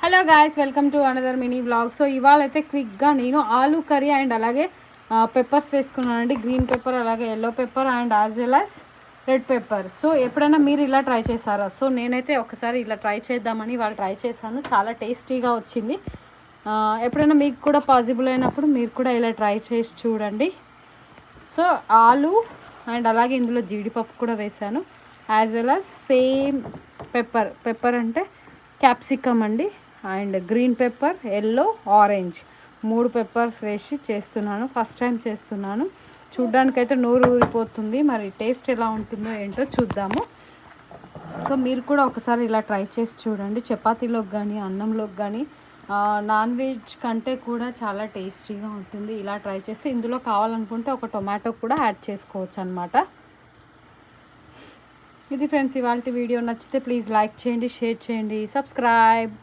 Hello guys, welcome to another mini vlog. So ఇవాళ అయితే క్విక్గా నేను ఆలూ కర్రీ అండ్ అలాగే పెప్పర్స్ వేసుకున్నానండి. గ్రీన్ పెప్పర్, అలాగే yellow pepper and as well as red pepper. So ఎప్పుడైనా మీరు ఇలా ట్రై చేశారా? సో నేనైతే ఒకసారి ఇలా ట్రై చేద్దామని వాళ్ళు ట్రై చేశాను. చాలా టేస్టీగా వచ్చింది. ఎప్పుడైనా మీకు కూడా పాసిబుల్ అయినప్పుడు మీరు కూడా ఇలా ట్రై చేసి చూడండి. సో ఆలు అండ్ అలాగే ఇందులో జీడిపప్పు కూడా వేసాను, as well as same pepper అంటే క్యాప్సికమ్ అండి, and green pepper, yellow, orange 3 peppers వేసి చేస్తున్నాను. ఫస్ట్ టైం చేస్తున్నాను. చూడ్డానికైతే నోరు ఊరిపోతుంది. మరి టేస్ట్ ఎలా ఉంటుందో ఏంటో చూద్దాము. సో మీరు కూడా ఒకసారి ఇలా ట్రై చేసి చూడండి. చపాతీలోకి కానీ అన్నంలోకి కానీ నాన్ వెజ్ కంటే కూడా చాలా టేస్టీగా ఉంటుంది. ఇలా ట్రై చేసి ఇందులో కావాలనుకుంటే ఒక టొమాటో కూడా యాడ్ చేసుకోవచ్చు అనమాట. ఇది ఫ్రెండ్స్ ఇవాళ వీడియో. నచ్చితే ప్లీజ్ లైక్ చేయండి, షేర్ చేయండి, సబ్స్క్రైబ్.